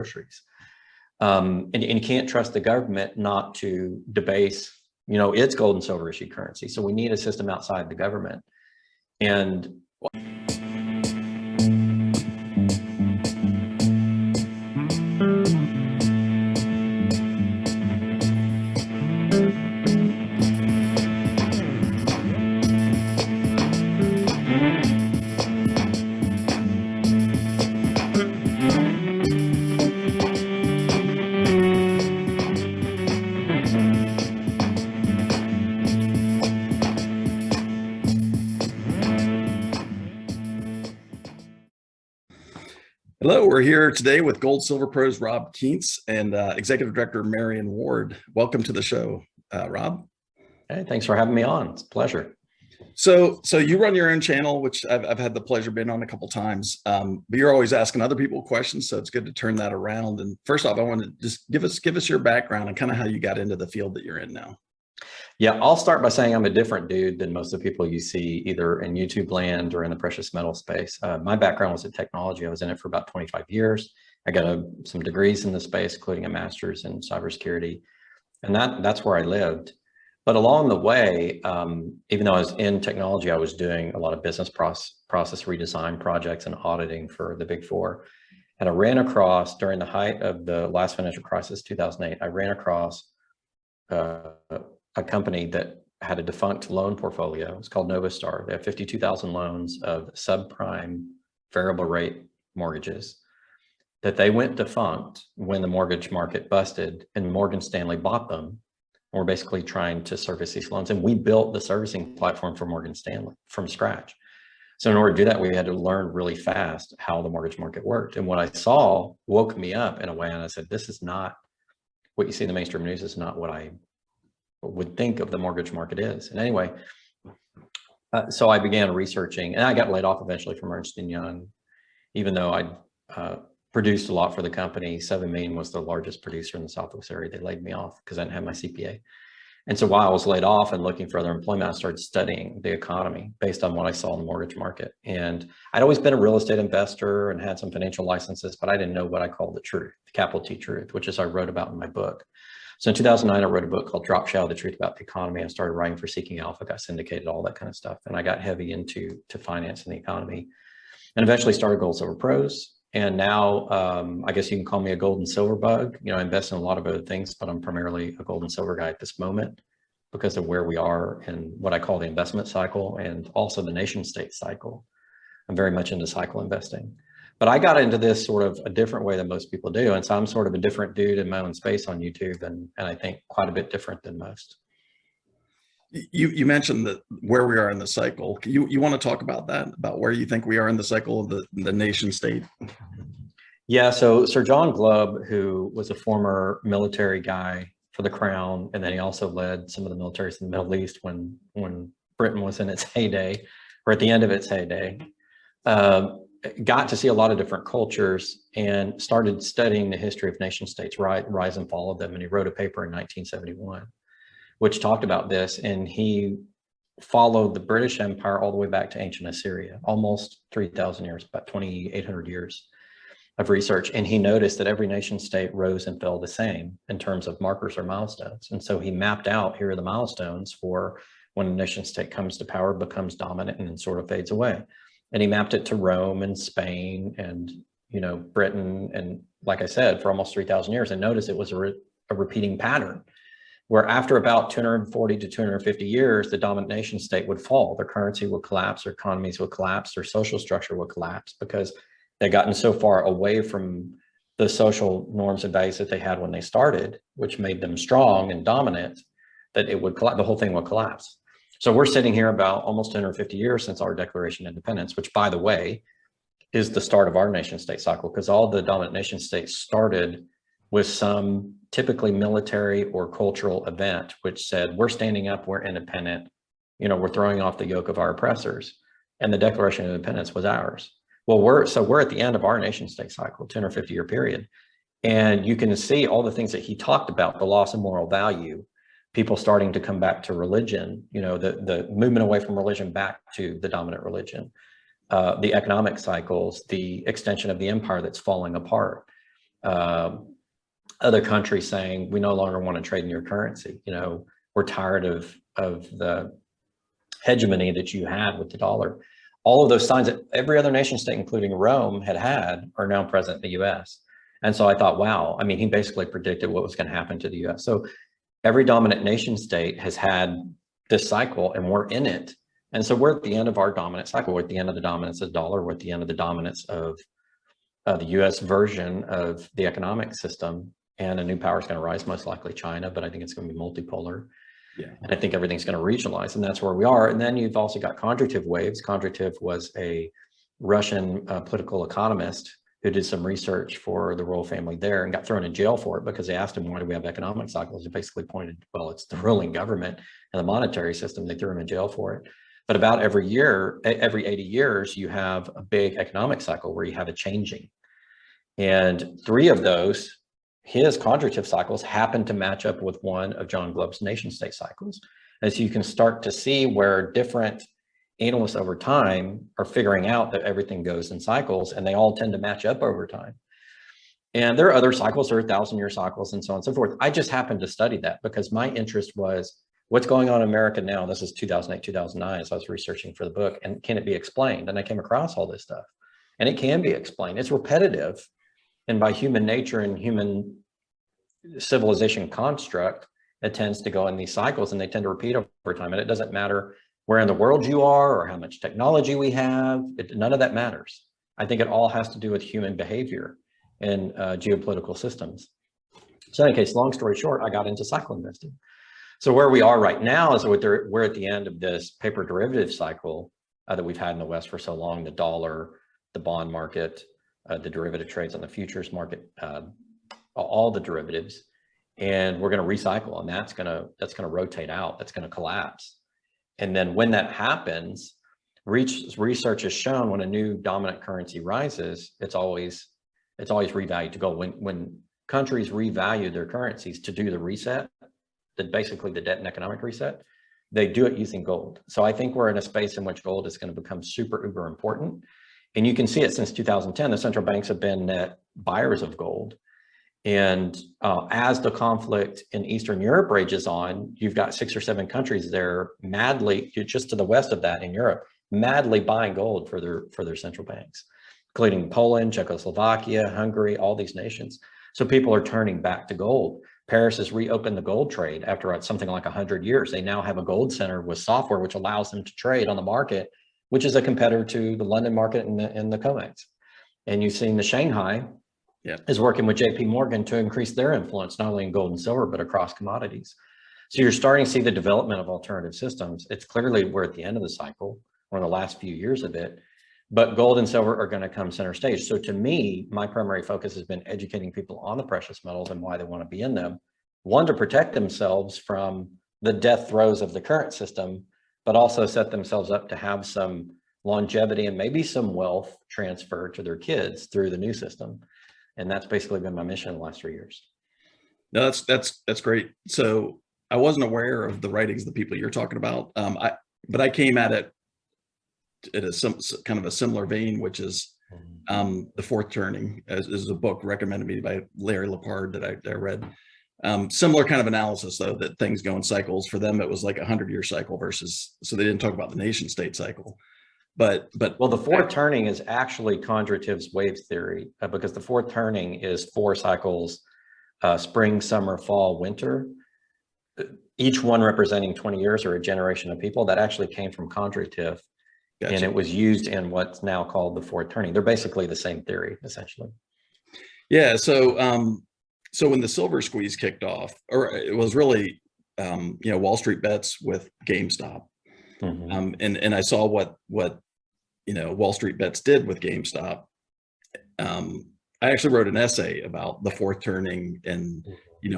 groceries. And you can't trust the government not to debase, its gold and silver issued currency. So we need a system outside the government. And hello, we're here today with GoldSilverPros Rob Kientz and Executive Director Marian Ward. Welcome to the show, Rob. hey, thanks for having me on. It's a pleasure. So you run your own channel, which I've had the pleasure of being on a couple times, but you're always asking other people questions, so it's good to turn that around. And first off, I want to just give us your background and kind of how you got into the field that you're in now. Yeah, I'll start by saying I'm a different dude than most of the people you see either in YouTube land or in the precious metal space. My background was in technology. I was in it for about 25 years. I got some degrees in the space, including a master's in cybersecurity, and that's where I lived. But along the way, even though I was in technology, I was doing a lot of business process redesign projects and auditing for the Big Four. And I ran across, during the height of the last financial crisis, 2008, I ran across a company that had a defunct loan portfolio. It's called Novastar. They have 52,000 loans of subprime variable rate mortgages that they went defunct when the mortgage market busted, and Morgan Stanley bought them. We're basically trying to service these loans, and we built the servicing platform for Morgan Stanley from scratch. So in order to do that, we had to learn really fast how the mortgage market worked. And what I saw woke me up in a way, and I said, this is not what you see in the mainstream news. Is not what I would think of the mortgage market is. And anyway, so I began researching, and I got laid off eventually from Ernst & Young, even though I produced a lot for the company. 7 Main was the largest producer in the Southwest area. They laid me off because I didn't have my CPA. And so while I was laid off and looking for other employment, I started studying the economy based on what I saw in the mortgage market. And I'd always been a real estate investor and had some financial licenses, but I didn't know what I call the truth, the capital T truth, which is I wrote about in my book. So in 2009, I wrote a book called Drop Shadow: The Truth About the Economy. I started writing for Seeking Alpha, got syndicated, all that kind of stuff. And I got heavy into finance and the economy, and eventually started GoldSilverPros. And now, I guess you can call me a gold and silver bug. I invest in a lot of other things, but I'm primarily a gold and silver guy at this moment because of where we are in what I call the investment cycle and also the nation state cycle. I'm very much into cycle investing. But I got into this sort of a different way than most people do. And so I'm sort of a different dude in my own space on YouTube, and I think quite a bit different than most. You mentioned that where we are in the cycle. You want to talk about that, about where you think we are in the cycle of the nation state? Yeah, so Sir John Glubb, who was a former military guy for the Crown, and then he also led some of the militaries in the Middle East when Britain was in its heyday, or at the end of its heyday, got to see a lot of different cultures and started studying the history of nation states, rise and fall of them. And he wrote a paper in 1971, which talked about this. And he followed the British Empire all the way back to ancient Assyria, almost 3,000 years, about 2,800 years of research. And he noticed that every nation state rose and fell the same in terms of markers or milestones. And so he mapped out, here are the milestones for when a nation state comes to power, becomes dominant, and then sort of fades away. And he mapped it to Rome and Spain and, Britain. And like I said, for almost 3,000 years, and noticed it was a repeating pattern where after about 240 to 250 years, the dominant nation state would fall. Their currency would collapse, their economies would collapse, their social structure would collapse because they'd gotten so far away from the social norms and values that they had when they started, which made them strong and dominant, that it would collapse, the whole thing would collapse. So we're sitting here about almost 250 years since our Declaration of Independence, which, by the way, is the start of our nation state cycle, because all the dominant nation states started with some typically military or cultural event, which said, we're standing up, we're independent, we're throwing off the yoke of our oppressors. And the Declaration of Independence was ours. Well, we're at the end of our nation state cycle, 250-year period. And you can see all the things that he talked about, the loss of moral value, people starting to come back to religion, the movement away from religion back to the dominant religion, the economic cycles, the extension of the empire that's falling apart. other countries saying, we no longer want to trade in your currency. You know, we're tired of the hegemony that you had with the dollar. All of those signs that every other nation state, including Rome, had are now present in the US. And so I thought, wow, I mean, he basically predicted what was going to happen to the US. So every dominant nation state has had this cycle and we're in it. And so we're at the end of our dominant cycle. We're at the end of the dominance of the dollar. We're at the end of the dominance of the US version of the economic system. And a new power is going to rise, most likely China, but I think it's going to be multipolar. Yeah. And I think everything's going to regionalize, and that's where we are. And then you've also got Kondratiev waves. Kondratiev was a Russian political economist who did some research for the royal family there and got thrown in jail for it because they asked him, why do we have economic cycles? He basically pointed, well, it's the ruling government and the monetary system. They threw him in jail for it. But about every year, every 80 years, you have a big economic cycle where you have a changing. And 3 of those, his Kondratiev cycles happen to match up with one of John Globe's nation state cycles. As you can start to see where different analysts over time are figuring out that everything goes in cycles and they all tend to match up over time. And there are other cycles, there are 1,000-year cycles and so on and so forth. I just happened to study that because my interest was what's going on in America now. This is 2008, 2009. So I was researching for the book, and can it be explained? And I came across all this stuff, and it can be explained. It's repetitive. And by human nature and human civilization construct, it tends to go in these cycles and they tend to repeat over time. And it doesn't matter where in the world you are or how much technology we have. None of that matters. I think it all has to do with human behavior and geopolitical systems. So in any case, long story short, I got into cycle investing. So where we are right now is we're at the end of this paper derivative cycle that we've had in the West for so long, the dollar, the bond market, the derivative trades on the futures market, all the derivatives, and we're going to recycle, and that's going to rotate out. That's going to collapse. And then when that happens, research has shown when a new dominant currency rises, it's always revalued to gold. When countries revalue their currencies to do the reset, basically the debt and economic reset, they do it using gold. So I think we're in a space in which gold is going to become super uber important. And you can see it since 2010, the central banks have been net buyers of gold. And as the conflict in Eastern Europe rages on, you've got 6 or 7 countries there madly, just to the west of that in Europe, madly buying gold for their central banks, including Poland, Czechoslovakia, Hungary, all these nations. So people are turning back to gold. Paris has reopened the gold trade after something like 100 years. They now have a gold center with software, which allows them to trade on the market, which is a competitor to the London market and the COMEX. And you've seen the Shanghai is working with JP Morgan to increase their influence, not only in gold and silver, but across commodities. So you're starting to see the development of alternative systems. It's clearly we're at the end of the cycle, or in the last few years of it, but gold and silver are going to come center stage. So to me, my primary focus has been educating people on the precious metals and why they want to be in them. One, to protect themselves from the death throes of the current system, but also set themselves up to have some longevity and maybe some wealth transfer to their kids through the new system. And that's basically been my mission in the last 3 years. No, that's great. So I wasn't aware of the writings of the people you're talking about. But I came at it in some kind of a similar vein, which is The Fourth Turning, is a book recommended me by Larry Lepard that I read. Similar kind of analysis, though, that things go in cycles. For them, it was like a 100-year cycle versus, so they didn't talk about the nation state cycle. But well, the fourth turning is actually Kondratiev's wave theory, because the fourth turning is 4 cycles, spring, summer, fall, winter, each one representing 20 years or a generation of people. That actually came from Kondratiev. Gotcha. And it was used in what's now called the fourth turning. They're basically the same theory, essentially. Yeah. So so when the silver squeeze kicked off, or it was really Wall Street bets with GameStop. Mm-hmm. And I saw what Wall Street bets did with GameStop. I actually wrote an essay about the fourth turning, and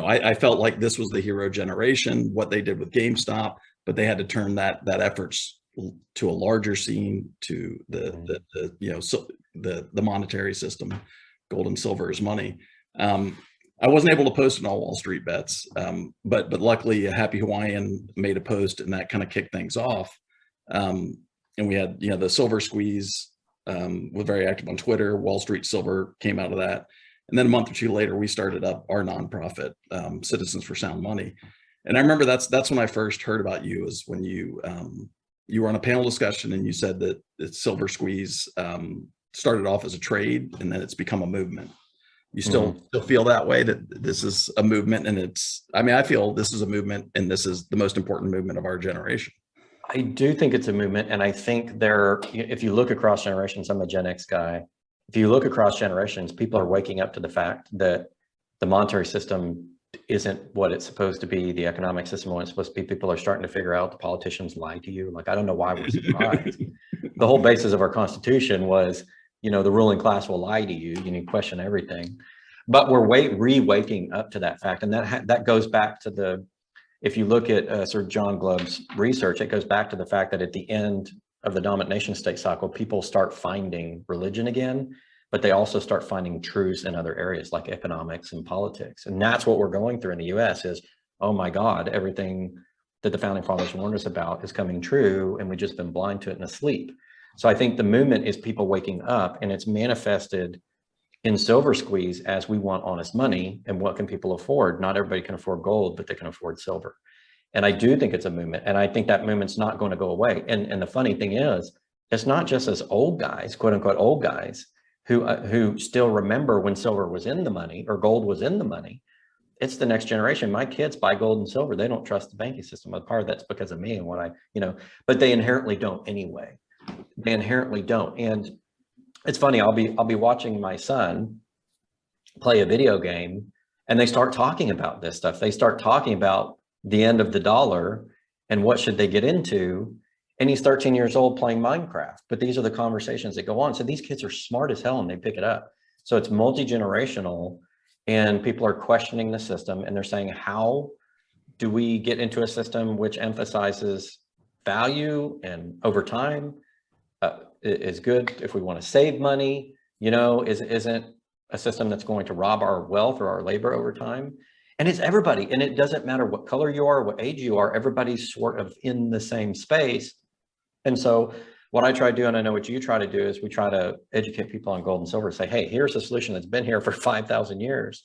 I felt like this was the hero generation, what they did with GameStop, but they had to turn that efforts to a larger scene, to the monetary system. Gold and silver is money. I wasn't able to post in all Wall Street bets, but luckily a Happy Hawaiian made a post, and that kind of kicked things off. And we had, the silver squeeze, was very active on Twitter. Wall Street silver came out of that. And then a month or two later, we started up our nonprofit, Citizens for Sound Money. And I remember that's when I first heard about you, is when you were on a panel discussion and you said that Silver Squeeze started off as a trade and then it's become a movement. You still feel that way, that this is a movement, and I feel this is a movement, and this is the most important movement of our generation. I do think it's a movement. And I think if you look across generations, I'm a Gen X guy. If you look across generations, people are waking up to the fact that the monetary system isn't what it's supposed to be, the economic system what it's supposed to be. People are starting to figure out the politicians lie to you. Like, I don't know why we're surprised. The whole basis of our Constitution was, the ruling class will lie to you. You need to question everything. But we're re-waking up to that fact. And that goes back to if you look at Sir John Glubb's research, it goes back to the fact that at the end of the dominant nation state cycle, people start finding religion again, but they also start finding truths in other areas like economics and politics. And that's what we're going through in the US is, oh my God, everything that the founding fathers warned us about is coming true, and we've just been blind to it and asleep. So I think the movement is people waking up, and it's manifested in Silver Squeeze as we want honest money. And what can people afford? Not everybody can afford gold, but they can afford silver. And I do think it's a movement, and I think that movement's not going to go away. And the funny thing is, it's not just us old guys, quote unquote old guys, who still remember when silver was in the money or gold was in the money. It's the next generation. My kids buy gold and silver. They don't trust the banking system. Part of that's because of me and what but they inherently don't anyway. They inherently don't. And it's funny, I'll be watching my son play a video game, and they start talking about this stuff. They start talking about the end of the dollar and what should they get into. And he's 13 years old playing Minecraft, but these are the conversations that go on. So these kids are smart as hell and they pick it up. So it's multi-generational, and people are questioning the system, and they're saying, how do we get into a system which emphasizes value and over time is good if we want to save money, isn't a system that's going to rob our wealth or our labor over time. And it's everybody, and it doesn't matter what color you are, what age you are, everybody's sort of in the same space. And so what I try to do, and I know what you try to do, is we try to educate people on gold and silver, say, hey, here's a solution that's been here for 5,000 years.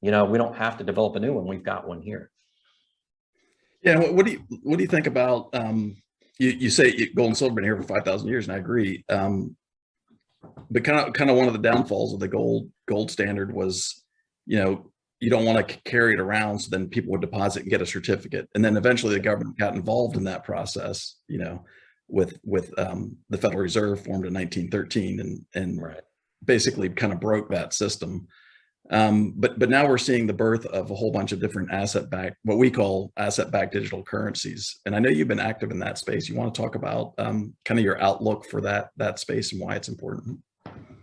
We don't have to develop a new one. We've got one here. Yeah. What do you think about, you say gold and silver been here for 5,000 years, and I agree. But kind of one of the downfalls of the gold standard was, you don't want to carry it around, so then people would deposit and get a certificate. And then eventually the government got involved in that process, with the Federal Reserve formed in 1913 and right. Basically kind of broke that system. But now we're seeing the birth of a whole bunch of different what we call asset-backed digital currencies. And I know you've been active in that space. You want to talk about kind of your outlook for that space and why it's important?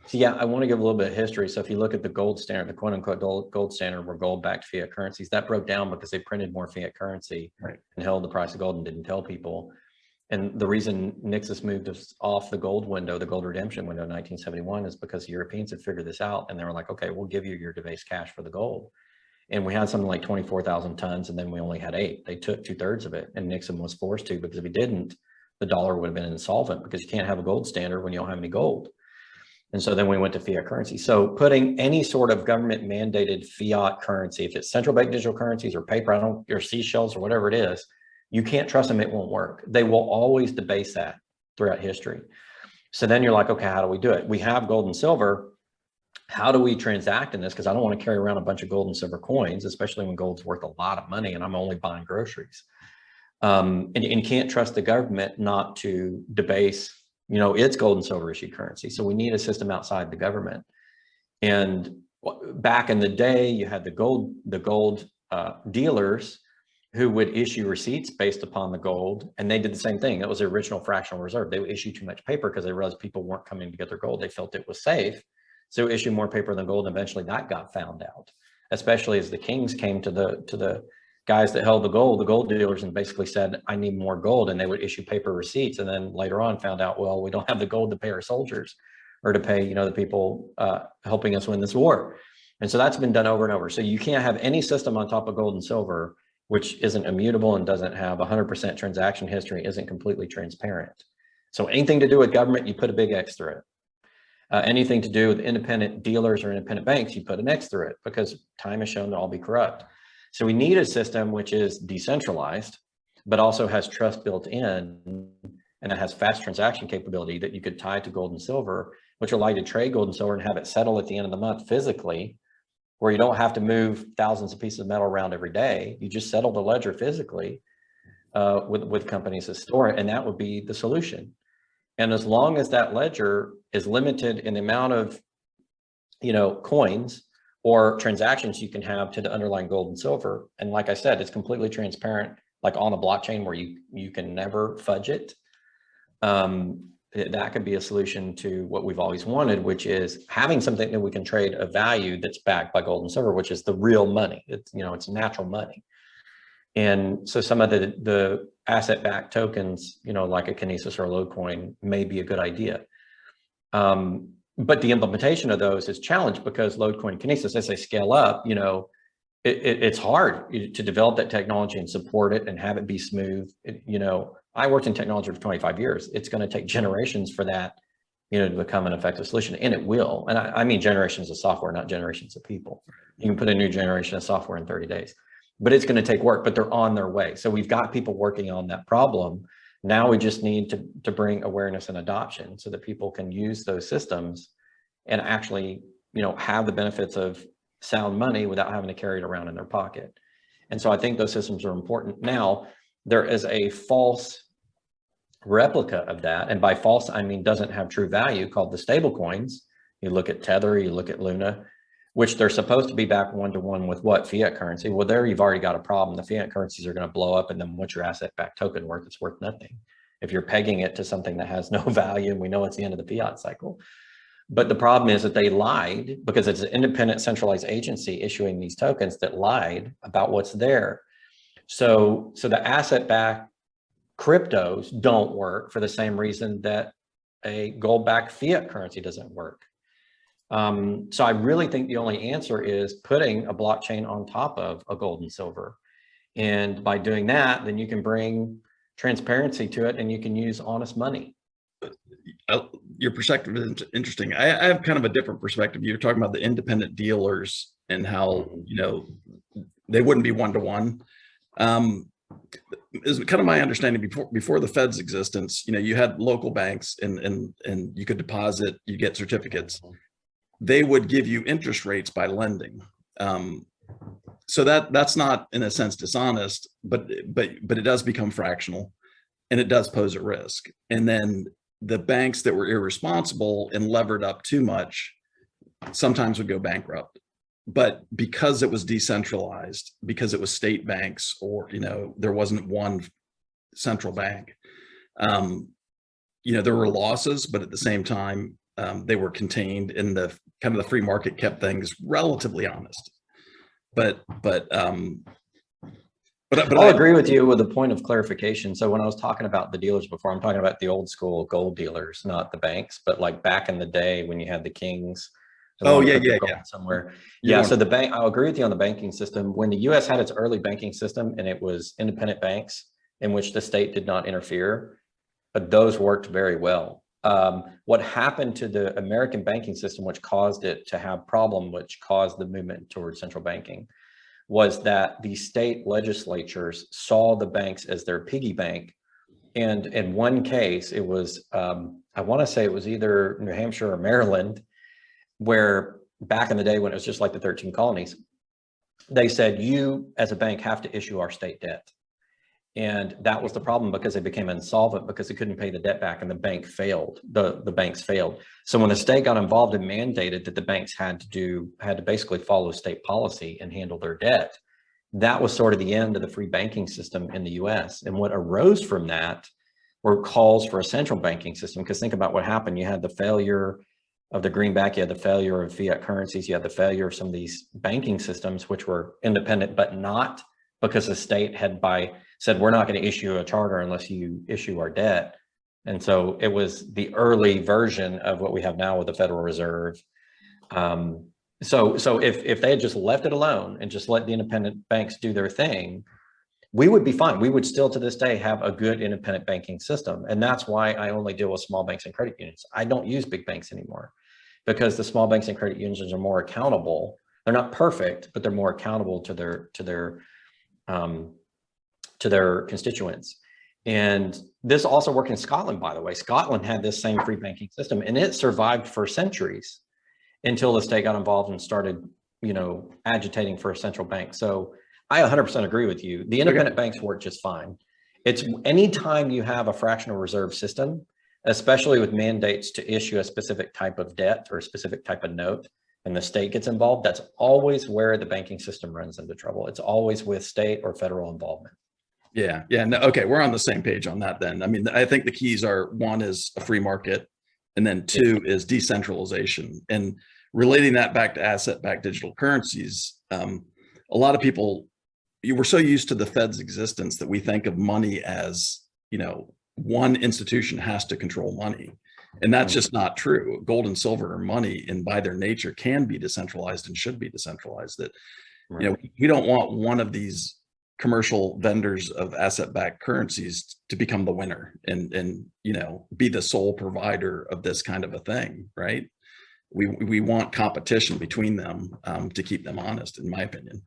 So yeah, I want to give a little bit of history. So if you look at the gold standard, the quote unquote gold standard, were gold-backed fiat currencies, that broke down because they printed more fiat currency and held the price of gold and didn't tell people. And the reason Nixon moved us off the gold window, the gold redemption window in 1971, is because the Europeans had figured this out, and they were like, okay, we'll give you your debased cash for the gold. And we had something like 24,000 tons, and then we only had 8. They took 2/3 of it, and Nixon was forced to, because if he didn't, the dollar would have been insolvent, because you can't have a gold standard when you don't have any gold. And so then we went to fiat currency. So putting any sort of government mandated fiat currency, if it's central bank digital currencies or paper, or seashells or whatever it is, you can't trust them, it won't work. They will always debase that throughout history. So then you're like, okay, how do we do it? We have gold and silver. How do we transact in this? Because I don't want to carry around a bunch of gold and silver coins, especially when gold's worth a lot of money and I'm only buying groceries. And you can't trust the government not to debase, its gold and silver issue currency. So we need a system outside the government. And back in the day, you had the gold dealers who would issue receipts based upon the gold, and they did the same thing. It was the original fractional reserve. They would issue too much paper because they realized people weren't coming to get their gold. They felt it was safe, so issue more paper than gold. And eventually that got found out, especially as the kings came to the guys that held the gold dealers, and basically said, I need more gold. And they would issue paper receipts, and then later on found out, well, we don't have the gold to pay our soldiers or to pay, the people helping us win this war. And so that's been done over and over. So you can't have any system on top of gold and silver which isn't immutable and doesn't have 100% transaction history, isn't completely transparent. So anything to do with government, you put a big X through it. Anything to do with independent dealers or independent banks, you put an X through it because time has shown they'll all be corrupt. So we need a system which is decentralized, but also has trust built in, and that has fast transaction capability that you could tie to gold and silver, which allow you to trade gold and silver and have it settle at the end of the month physically, where you don't have to move thousands of pieces of metal around every day. You just settle the ledger physically with companies that store it, and that would be the solution. And as long as that ledger is limited in the amount of, coins or transactions you can have to the underlying gold and silver, and like I said, it's completely transparent, like on the blockchain where you can never fudge it. That could be a solution to what we've always wanted, which is having something that we can trade a value that's backed by gold and silver, which is the real money. It's, it's natural money. And so some of the asset-backed tokens, like a Kinesis or a Lodecoin may be a good idea. But the implementation of those is challenged because Lodecoin and Kinesis, as they scale up, it's hard to develop that technology and support it and have it be smooth. I worked in technology for 25 years. It's going to take generations for that, to become an effective solution, and it will. And I mean generations of software, not generations of people. You can put a new generation of software in 30 days. But it's going to take work, but they're on their way. So we've got people working on that problem. Now we just need to bring awareness and adoption so that people can use those systems and actually, have the benefits of sound money without having to carry it around in their pocket. And so I think those systems are important. Now, there is a false replica of that. And by false, I mean doesn't have true value, called the stable coins. You look at Tether, you look at Luna, which they're supposed to be back one-to-one with what? Fiat currency. Well, there you've already got a problem. The fiat currencies are going to blow up, and then what's your asset-backed token worth? It's worth nothing if you're pegging it to something that has no value, and we know it's the end of the fiat cycle. But the problem is that they lied because it's an independent centralized agency issuing these tokens that lied about what's there. So the asset-backed cryptos don't work for the same reason that a gold-backed fiat currency doesn't work. So I really think the only answer is putting a blockchain on top of a gold and silver. And by doing that, then you can bring transparency to it and you can use honest money. Your perspective is interesting. I have kind of a different perspective. You're talking about the independent dealers and how, they wouldn't be one-to-one. Is kind of my understanding before the Fed's existence, you had local banks and you could deposit, you get certificates. They would give you interest rates by lending. So that's not in a sense dishonest, but it does become fractional and it does pose a risk. And then the banks that were irresponsible and levered up too much sometimes would go bankrupt. But because it was decentralized, because it was state banks, or there wasn't one central bank, there were losses, but at the same time they were contained, and the kind of the free market kept things relatively honest. But I'll agree with you with a point of clarification. So when I was talking about the dealers before, I'm talking about the old school gold dealers, not the banks, but like back in the day when you had the kings. Oh yeah. Somewhere. Yeah. So the bank, I'll agree with you on the banking system. When the US had its early banking system and it was independent banks in which the state did not interfere, but those worked very well. What happened to the American banking system, which caused it to have problem, which caused the movement towards central banking, was that the state legislatures saw the banks as their piggy bank. And in one case, it was, I want to say it was either New Hampshire or Maryland, where back in the day when it was just like the 13 colonies, they said, you as a bank have to issue our state debt. And that was the problem because they became insolvent because they couldn't pay the debt back and the bank failed, the banks failed. So when the state got involved and mandated that the banks had to basically follow state policy and handle their debt, that was sort of the end of the free banking system in the US. And what arose from that were calls for a central banking system, because think about what happened. You had the failure of the greenback, you had the failure of fiat currencies, you had the failure of some of these banking systems, which were independent, but not because the state had said, we're not going to issue a charter unless you issue our debt. And so it was the early version of what we have now with the Federal Reserve. So if they had just left it alone and just let the independent banks do their thing, we would be fine. We would still to this day have a good independent banking system. And that's why I only deal with small banks and credit unions. I don't use big banks anymore. because the small banks and credit unions are more accountable. They're not perfect, but they're more accountable to their constituents. And this also worked in Scotland, by the way. Scotland had this same free banking system, and it survived for centuries until the state got involved and started, agitating for a central bank. So I 100% agree with you. The independent banks work just fine. It's anytime you have a fractional reserve system, especially with mandates to issue a specific type of debt or a specific type of note, and the state gets involved, that's always where the banking system runs into trouble. It's always with state or federal involvement. Yeah. No, okay. We're on the same page on that then. I mean, I think the keys are, one is a free market, and then two is decentralization. And relating that back to asset-backed digital currencies, a lot of people, we're so used to the Fed's existence that we think of money as, one institution has to control money. And that's just not true. Gold and silver are money, and by their nature can be decentralized and should be decentralized. That, we don't want one of these commercial vendors of asset-backed currencies to become the winner and be the sole provider of this kind of a thing, right? We want competition between them to keep them honest, in my opinion.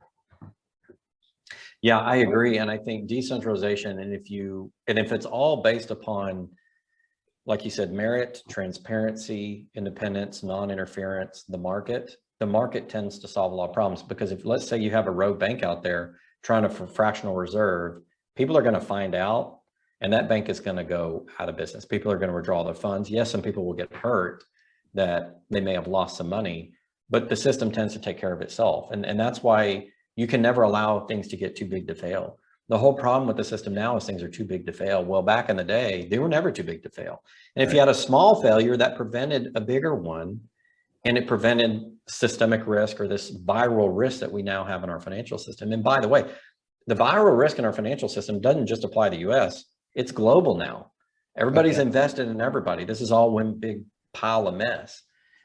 Yeah, I agree. And I think decentralization, and if it's all based upon, like you said, merit, transparency, independence, non-interference, the market tends to solve a lot of problems. Because if, let's say you have a rogue bank out there trying to fractional reserve, people are going to find out, and that bank is going to go out of business. People are going to withdraw their funds. Yes, some people will get hurt, that they may have lost some money, but the system tends to take care of itself. And that's why you can never allow things to get too big to fail. The whole problem with the system now is things are too big to fail. Well, back in the day, they were never too big to fail. And if you had a small failure, that prevented a bigger one, and it prevented systemic risk or this viral risk that we now have in our financial system. And by the way, the viral risk in our financial system doesn't just apply to the US, it's global now. Everybody's invested in everybody. This is all one big pile of mess.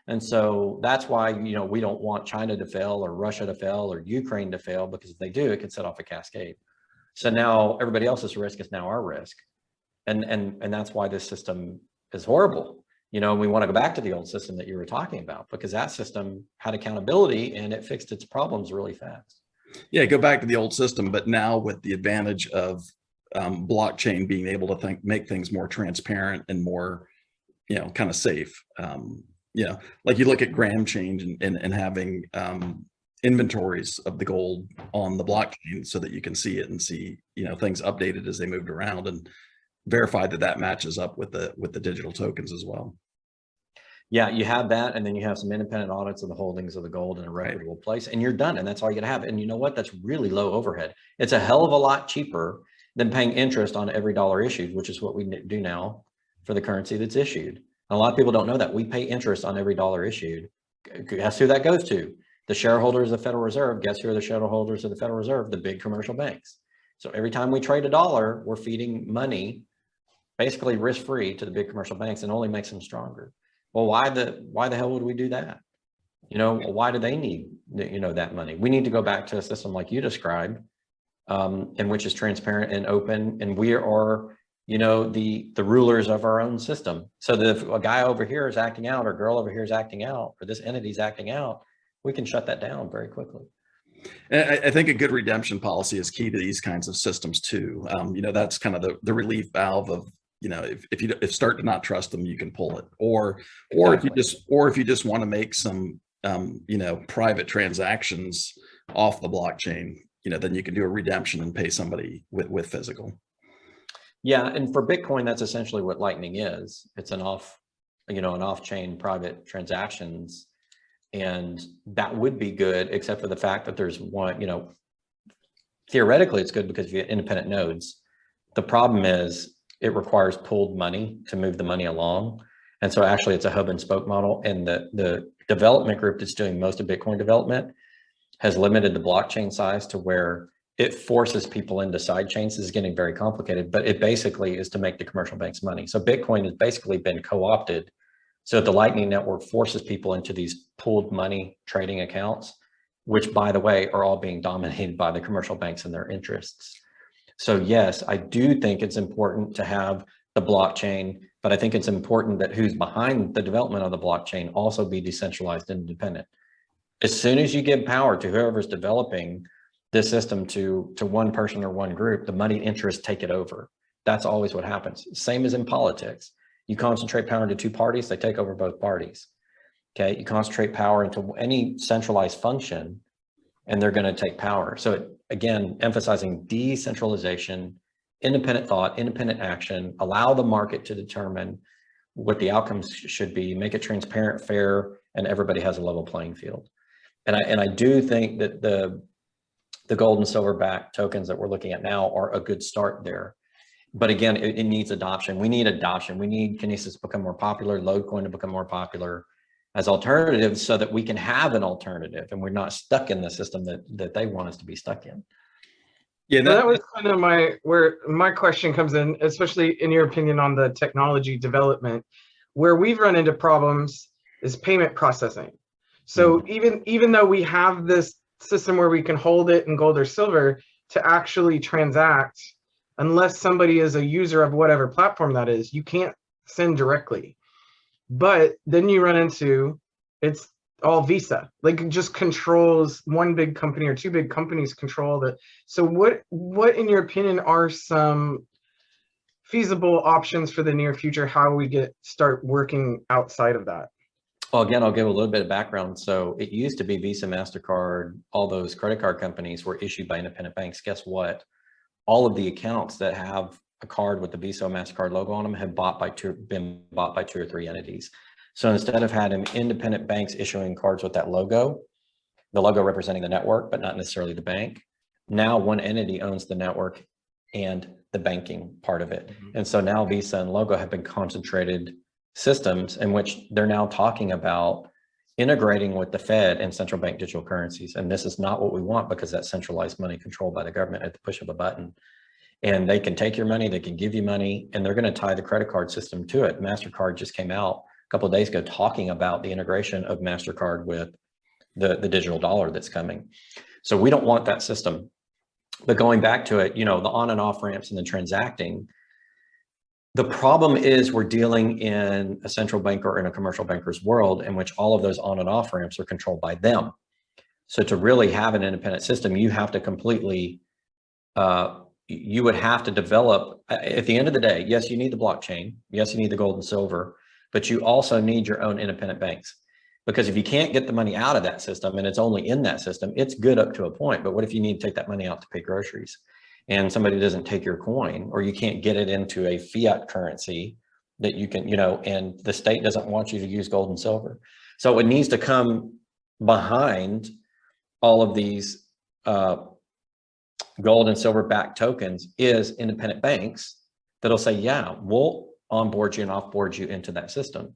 And so that's why, we don't want China to fail or Russia to fail or Ukraine to fail, because if they do, it could set off a cascade. So now everybody else's risk is now our risk. And that's why this system is horrible. We want to go back to the old system that you were talking about, because that system had accountability and it fixed its problems really fast. Yeah, go back to the old system, but now with the advantage of blockchain being able to make things more transparent and more, kind of safe. Like you look at gram change and having inventories of the gold on the blockchain so that you can see it and see, things updated as they moved around, and verify that matches up with the digital tokens as well. Yeah, you have that, and then you have some independent audits of the holdings of the gold in a reputable place, and you're done. And that's all you gotta have. And you know what? That's really low overhead. It's a hell of a lot cheaper than paying interest on every dollar issued, which is what we do now for the currency that's issued. And a lot of people don't know that we pay interest on every dollar issued. Guess who that goes to? The shareholders of the Federal Reserve. Guess who are the shareholders of the Federal Reserve? The big commercial banks. So every time we trade a dollar, we're feeding money, basically risk-free, to the big commercial banks, and only makes them stronger. Well, why the hell would we do that? Why do they need, that money? We need to go back to a system like you described, in which is transparent and open, and we are, the rulers of our own system. So that if a guy over here is acting out, or a girl over here is acting out, or this entity is acting out, we can shut that down very quickly. And I think a good redemption policy is key to these kinds of systems too. That's kind of the relief valve of, if you start to not trust them, you can pull it, or if you just want to make some, private transactions off the blockchain, then you can do a redemption and pay somebody with physical. Yeah, and for Bitcoin, that's essentially what Lightning is. It's an off-chain private transactions, and that would be good, except for the fact that there's one, theoretically it's good because you get independent nodes. The problem is it requires pooled money to move the money along. And so actually it's a hub and spoke model, and the development group that's doing most of Bitcoin development has limited the blockchain size to where it forces people into side chains. This is getting very complicated, but it basically is to make the commercial banks money. So Bitcoin has basically been co-opted. So the Lightning Network forces people into these pooled money trading accounts, which, by the way, are all being dominated by the commercial banks and their interests. So yes, I do think it's important to have the blockchain, but I think it's important that who's behind the development of the blockchain also be decentralized and independent. As soon as you give power to whoever's developing this system to one person or one group, the money interests take it over. That's always what happens. Same as in politics. You concentrate power into two parties, they take over both parties. Okay, you concentrate power into any centralized function, and they're going to take power. So again, emphasizing decentralization, independent thought, independent action, allow the market to determine what the outcomes should be, make it transparent, fair, and everybody has a level playing field. And I do think that the gold and silver backed tokens that we're looking at now are a good start there. But again, it needs adoption. We need adoption. We need Kinesis to become more popular, Lodecoin to become more popular as alternatives so that we can have an alternative and we're not stuck in the system that they want us to be stuck in. Yeah, that was kind of where my question comes in, especially in your opinion on the technology development. Where we've run into problems is payment processing. So even though we have this system where we can hold it in gold or silver to actually transact, unless somebody is a user of whatever platform that is, you can't send directly. But then you run into, it's all Visa, like it just controls one big company or two big companies control that. So what in your opinion are some feasible options for the near future, how we start working outside of that? Well, again, I'll give a little bit of background. So it used to be Visa, MasterCard, all those credit card companies were issued by independent banks. Guess what? All of the accounts that have a card with the Visa or MasterCard logo on them have been bought by two or three entities. So instead of having independent banks issuing cards with that logo, the logo representing the network, but not necessarily the bank, now one entity owns the network and the banking part of it. And so now Visa and Logo have been concentrated systems in which they're now talking about integrating with the Fed and central bank digital currencies. And this is not what we want because that's centralized money controlled by the government at the push of a button. And they can take your money, they can give you money, and they're going to tie the credit card system to it. MasterCard just came out a couple of days ago talking about the integration of MasterCard with the digital dollar that's coming. So we don't want that system. But going back to it, you know, the on and off ramps and the transacting, the problem is we're dealing in a central bank or in a commercial banker's world in which all of those on and off ramps are controlled by them. So to really have an independent system, you have to completely, you would have to develop, at the end of the day, yes, you need the blockchain. Yes, you need the gold and silver, but you also need your own independent banks. Because if you can't get the money out of that system and it's only in that system, it's good up to a point. But what if you need to take that money out to pay groceries and somebody doesn't take your coin, or you can't get it into a fiat currency that you can, you know, and the state doesn't want you to use gold and silver. So it needs to come behind all of these gold and silver backed tokens is independent banks that'll say, yeah, we'll onboard you and offboard you into that system.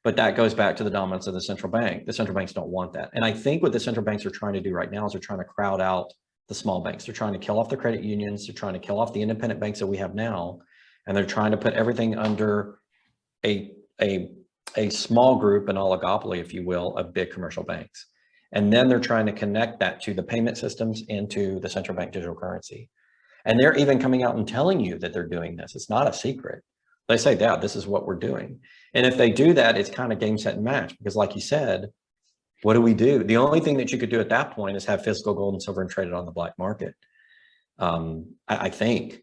But that goes back to the dominance of the central bank. The central banks don't want that. And I think what the central banks are trying to do right now is they're trying to crowd out the small banks. They're trying to kill off the credit unions. They're trying to kill off the independent banks that we have now. And they're trying to put everything under a small group, an oligopoly, if you will, of big commercial banks. And then they're trying to connect that to the payment systems and to the central bank digital currency. And they're even coming out and telling you that they're doing this. It's not a secret. They say, yeah, this is what we're doing. And if they do that, it's kind of game, set, and match. Because like you said, what do we do? The only thing that you could do at that point is have physical gold and silver and trade it on the black market, I think.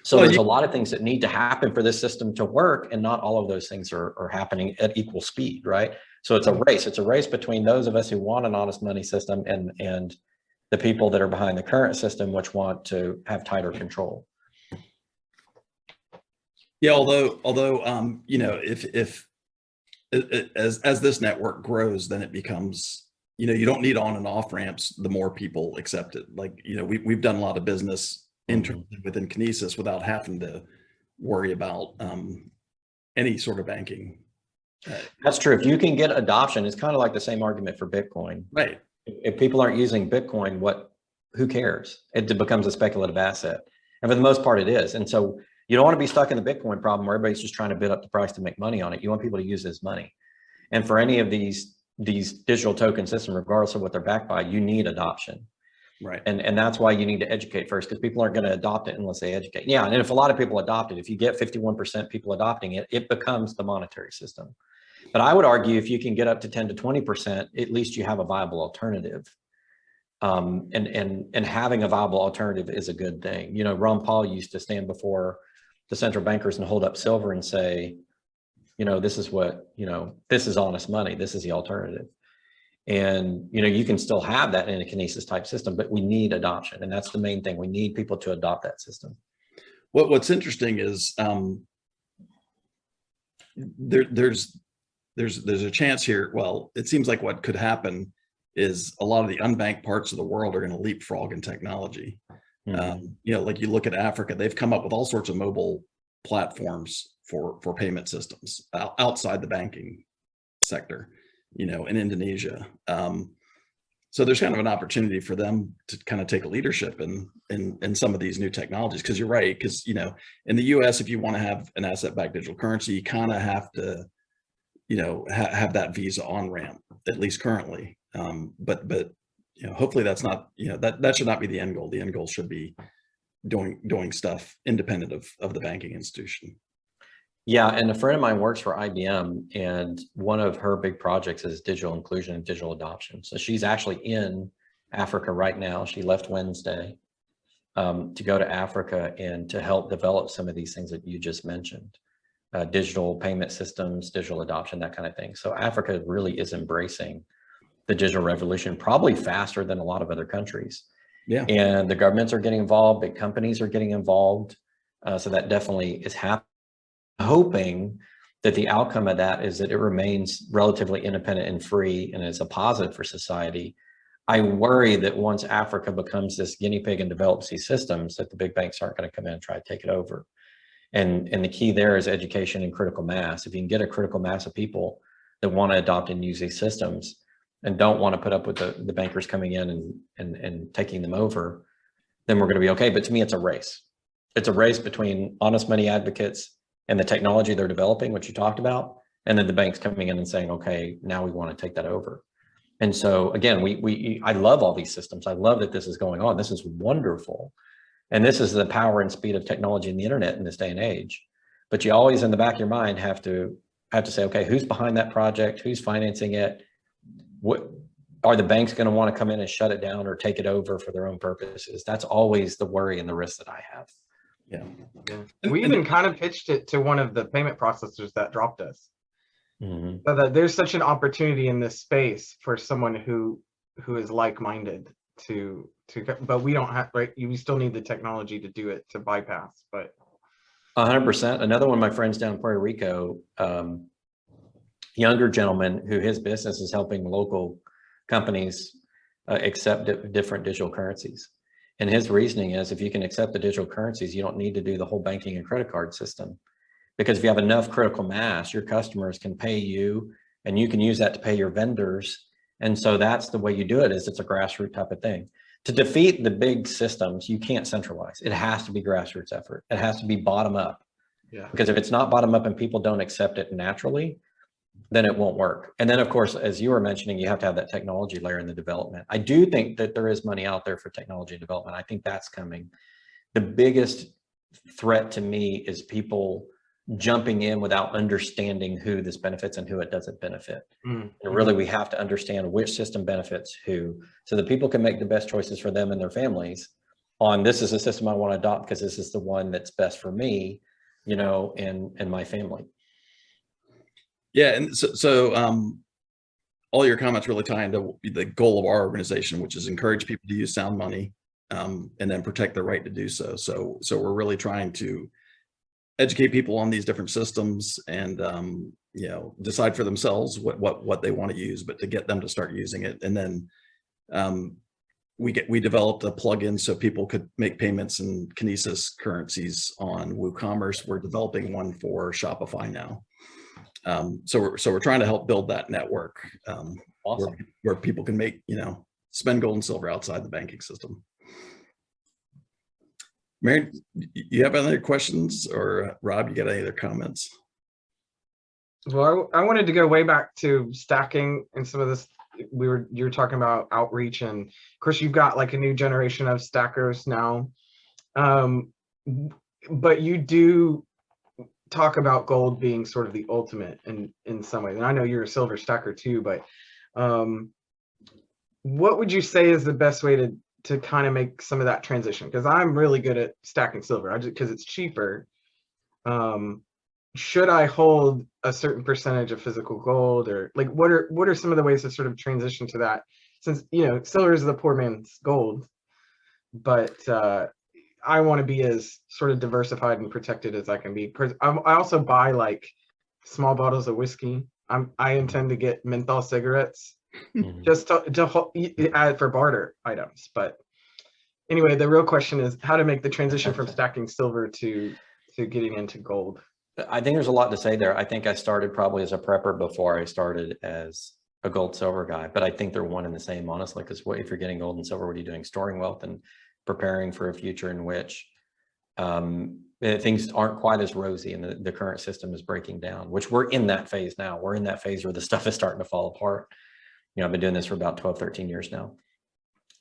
So there's a lot of things that need to happen for this system to work, and not all of those things are happening at equal speed, right? So it's a race. It's a race between those of us who want an honest money system and the people that are behind the current system, which want to have tighter control. Yeah, although you know, if as this network grows, then it becomes, you know, you don't need on and off ramps. The more people accept it, like, you know, we've done a lot of business internally within Kinesis without having to worry about any sort of banking. That's true. If you can get adoption, it's kind of like the same argument for Bitcoin. Right. If people aren't using Bitcoin, who cares? It becomes a speculative asset. And for the most part, it is. And so you don't want to be stuck in the Bitcoin problem where everybody's just trying to bid up the price to make money on it. You want people to use it as money. And for any of these digital token systems, regardless of what they're backed by, you need adoption. Right. And that's why you need to educate first, because people aren't going to adopt it unless they educate. Yeah. And if a lot of people adopt it, if you get 51% people adopting it, it becomes the monetary system. But I would argue if you can get up to 10 to 20%, at least you have a viable alternative. And having a viable alternative is a good thing. You know, Ron Paul used to stand before the central bankers and hold up silver and say, you know, this is what, you know, this is honest money. This is the alternative. And, you know, you can still have that in a kinesis type system, but we need adoption. And that's the main thing. We need people to adopt that system. What's interesting is there's a chance here. Well, it seems like what could happen is a lot of the unbanked parts of the world are going to leapfrog in technology. You know, like you look at Africa, they've come up with all sorts of mobile platforms for payment systems outside the banking sector, you know, in Indonesia. So there's kind of an opportunity for them to kind of take a leadership in some of these new technologies. Because you're right, because, you know, in the US, if you want to have an asset-backed digital currency, you kind of have to, you know, have that Visa on-ramp, at least currently. But you know, hopefully that's not, you know, that should not be the end goal. The end goal should be doing stuff independent of the banking institution. Yeah, and a friend of mine works for IBM, and one of her big projects is digital inclusion and digital adoption. So she's actually in Africa right now. She left Wednesday to go to Africa and to help develop some of these things that you just mentioned, digital payment systems, digital adoption, that kind of thing. So Africa really is embracing the digital revolution, probably faster than a lot of other countries. Yeah. And the governments are getting involved, big companies are getting involved. So that definitely is happening. Hoping that the outcome of that is that it remains relatively independent and free and is a positive for society. I worry that once Africa becomes this guinea pig and develops these systems, that the big banks aren't going to come in and try to take it over. And the key there is education and critical mass. If you can get a critical mass of people that want to adopt and use these systems and don't want to put up with the bankers coming in and taking them over, then we're going to be okay. But to me, it's a race. It's a race between honest money advocates and the technology they're developing, which you talked about, and then the banks coming in and saying, okay, now we want to take that over. And so again, I love all these systems. I love that this is going on. This is wonderful. And this is the power and speed of technology and the internet in this day and age. But you always in the back of your mind have to say, okay, who's behind that project? Who's financing it? What are the banks going to want to come in and shut it down or take it over for their own purposes? That's always the worry and the risk that I have. Yeah. We even kind of pitched it to one of the payment processors that dropped us. Mm-hmm. So that there's such an opportunity in this space for someone who is like-minded to but we don't have, right? We still need the technology to do it, to bypass, but 100%. Another one of my friends down in Puerto Rico, younger gentleman who his business is helping local companies accept different digital currencies. And his reasoning is if you can accept the digital currencies, you don't need to do the whole banking and credit card system. Because if you have enough critical mass, your customers can pay you and you can use that to pay your vendors. And so that's the way you do it, is it's a grassroots type of thing. To defeat the big systems, you can't centralize. It has to be grassroots effort. It has to be bottom up. yeah. Because if it's not bottom up and people don't accept it naturally, then it won't work. And then of course, as you were mentioning, you have to have that technology layer in the development. I do think that there is money out there for technology development. I think that's coming. The biggest threat to me is people jumping in without understanding who this benefits and who it doesn't benefit. And really, we have to understand which system benefits who, so that people can make the best choices for them and their families on, this is a system I want to adopt because this is the one that's best for me, you know, and my family. Yeah, and so all your comments really tie into the goal of our organization, which is encourage people to use sound money, and then protect their right to do so. So we're really trying to educate people on these different systems and you know, decide for themselves what they want to use, but to get them to start using it. And then we developed a plugin so people could make payments in kinesis currencies on WooCommerce. We're developing one for Shopify now. So we're trying to help build that network Awesome. where people can make, you know, spend gold and silver outside the banking system. Marian, you have any other questions, or Rob, you got any other comments? Well, I wanted to go way back to stacking and some of this you're talking about outreach, and of course you've got like a new generation of stackers now. But you do talk about gold being sort of the ultimate in some ways. And I know you're a silver stacker too, but what would you say is the best way to kind of make some of that transition? Because I'm really good at stacking silver, because it's cheaper. Should I hold a certain percentage of physical gold, or like what are some of the ways to sort of transition to that? Since silver is the poor man's gold, but I want to be as sort of diversified and protected as I can be. I also buy like small bottles of whiskey. I intend to get menthol cigarettes just to add for barter items. But anyway, the real question is how to make the transition from stacking silver to getting into gold. I think there's a lot to say there. I think I started probably as a prepper before I started as a gold silver guy, but I think they're one and the same, honestly, because if you're getting gold and silver, what are you doing? Storing wealth and preparing for a future in which things aren't quite as rosy and the current system is breaking down, which we're in that phase now. We're in that phase where the stuff is starting to fall apart. I've been doing this for about 12, 13 years now.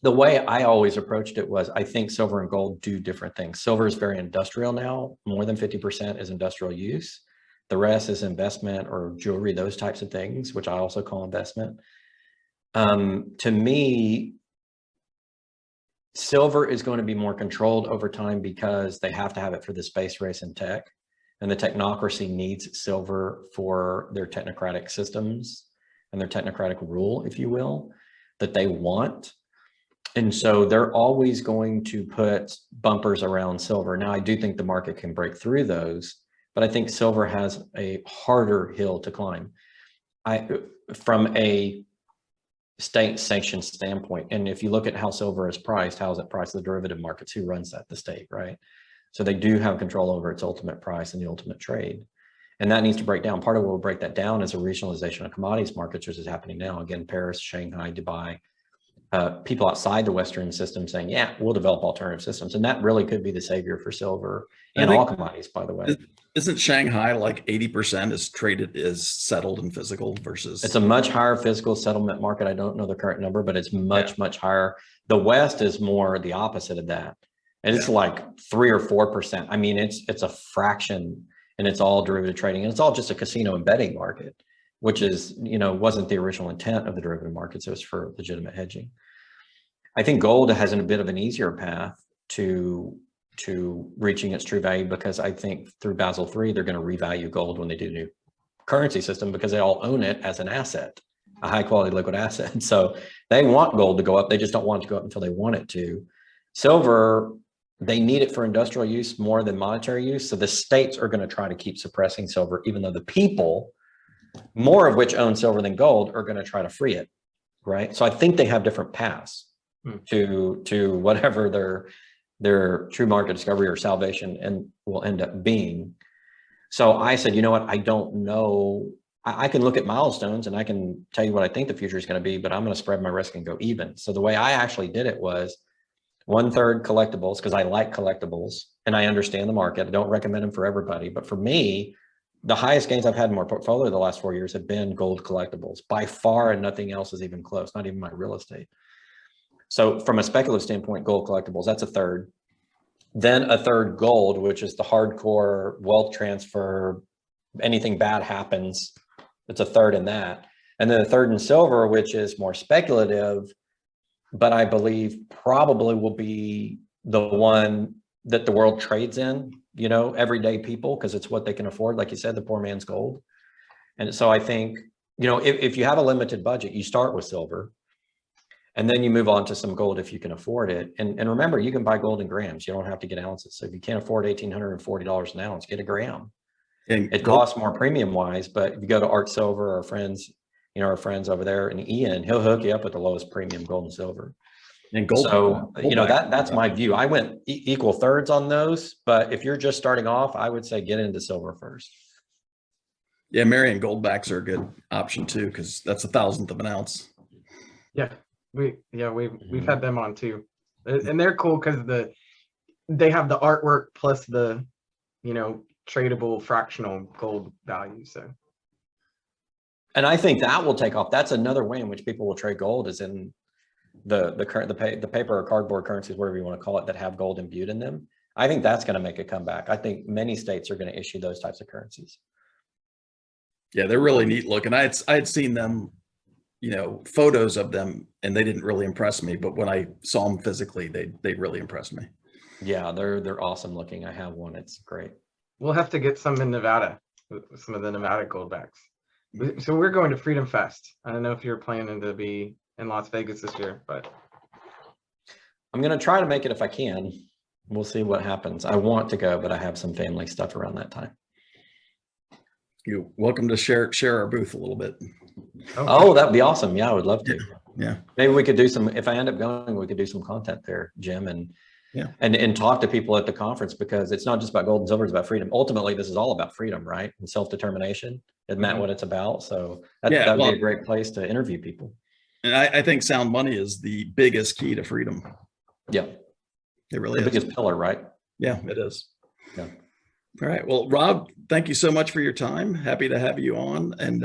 The way I always approached it was, I think silver and gold do different things. Silver is very industrial now. More than 50% is industrial use. The rest is investment or jewelry, those types of things, which I also call investment. To me, silver is going to be more controlled over time because they have to have it for the space race and tech. And the technocracy needs silver for their technocratic systems and their technocratic rule, if you will, that they want. And so they're always going to put bumpers around silver. Now, I do think the market can break through those, but I think silver has a harder hill to climb. From a state sanctioned standpoint, and if you look at how silver is priced, how is it priced? The derivative markets, who runs that? The state, right? So they do have control over its ultimate price and the ultimate trade. And that needs to break down. Part of what will break that down is a regionalization of commodities markets, which is happening now. Again, Paris, Shanghai, Dubai. People outside the Western system saying, yeah, we'll develop alternative systems. And that really could be the savior for silver and all commodities, by the way. Isn't Shanghai like 80% is traded, is settled in physical versus? It's a much higher physical settlement market. I don't know the current number, but it's much higher. The West is more the opposite of that. And it's like 3 or 4%. I mean, it's a fraction, and it's all derivative trading. And it's all just a casino and betting market, which is, wasn't the original intent of the derivative markets. It was for legitimate hedging. I think gold has a bit of an easier path to reaching its true value, because I think through Basel III, they're going to revalue gold when they do new currency system, because they all own it as an asset, a high quality liquid asset. So they want gold to go up. They just don't want it to go up until they want it to. Silver, they need it for industrial use more than monetary use. So the states are going to try to keep suppressing silver, even though the people, more of which own silver than gold, are going to try to free it, right? So I think they have different paths to whatever their true market discovery or salvation and will end up being. So I said, you know what, I don't know. I can look at milestones and I can tell you what I think the future is going to be, but I'm going to spread my risk and go even. So the way I actually did it was 1/3 collectibles, because I like collectibles and I understand the market. I don't recommend them for everybody, but for me, the highest gains I've had in my portfolio the last 4 years have been gold collectibles by far, and nothing else is even close, not even my real estate. So from a speculative standpoint, gold collectibles, that's 1/3. Then 1/3 gold, which is the hardcore wealth transfer. Anything bad happens, it's 1/3 in that. And then 1/3 in silver, which is more speculative, but I believe probably will be the one that the world trades in, everyday people, because it's what they can afford. Like you said, the poor man's gold. And so I think, if you have a limited budget, you start with silver, and then you move on to some gold if you can afford it. And remember, you can buy gold in grams. You don't have to get ounces. So if you can't afford $1,840 an ounce, get a gram. And it costs more premium wise, but if you go to Art Silver, our friends, our friends over there, and Ian, he'll hook you up with the lowest premium gold and silver. And gold, so, that's my view. I went equal thirds on those, but if you're just starting off, I would say get into silver first. Yeah, Marian goldbacks are a good option too, because that's 1,000th of an ounce. Yeah, we've had them on too, and they're cool because they have the artwork plus the tradable fractional gold value. So And I think that will take off. That's another way in which people will trade gold, is in the paper or cardboard currencies, whatever you want to call it, that have gold imbued in them. I think that's going to make a comeback. I think many states are going to issue those types of currencies. Yeah, they're really neat looking. I had seen them, you know, photos of them, and they didn't really impress me. But when I saw them physically, they really impressed me. Yeah, they're awesome looking. I have one. It's great. We'll have to get some in Nevada, some of the Nevada goldbacks. So we're going to Freedom Fest. I don't know if you're planning to be in Las Vegas this year, but I'm going to try to make it if I can. We'll see what happens. I want to go, but I have some family stuff around that time. You're welcome to share our booth a little bit. Oh, that'd be awesome. Yeah, I would love to. Yeah. Maybe we could do some, if I end up going, we could do some content there, Jim, and yeah, and talk to people at the conference, because it's not just about gold and silver, it's about freedom. Ultimately, this is all about freedom, right? And self-determination. Isn't that what it's about? So that'd be a great place to interview people. And I think sound money is the biggest key to freedom. Yeah. It really the is. biggest pillar, right? Yeah, it is. Yeah. All right. Well, Rob, thank you so much for your time. Happy to have you on, and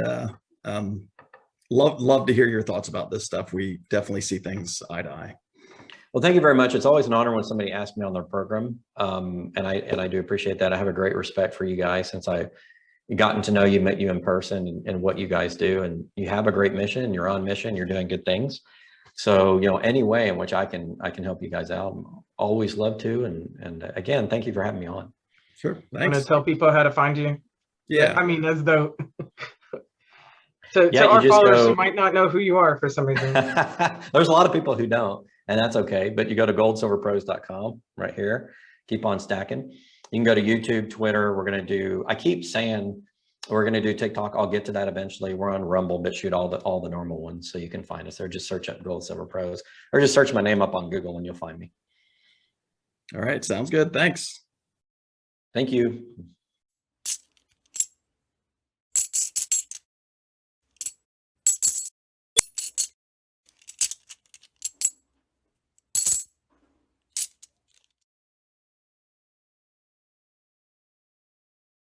love to hear your thoughts about this stuff. We definitely see things eye to eye. Well, thank you very much. It's always an honor when somebody asks me on their program. And I do appreciate that. I have a great respect for you guys since I've gotten to know you, met you in person, and what you guys do. And you have a great mission. You're on mission. You're doing good things. So, you know, any way in which I can help you guys out, I'm always love to. And again, thank you for having me on. Sure. I'm going to tell people how to find you. Yeah. I mean, as though to our followers who might not know who you are for some reason. There's a lot of people who don't, and that's okay. But you go to GoldSilverPros.com right here. Keep on stacking. You can go to YouTube, Twitter. We're going to do, I keep saying we're going to do TikTok. I'll get to that eventually. We're on Rumble, BitChute, all the normal ones. So you can find us there. Just search up Gold Silver Pros, or just search my name up on Google and you'll find me. All right. Sounds good. Thanks. Thank you.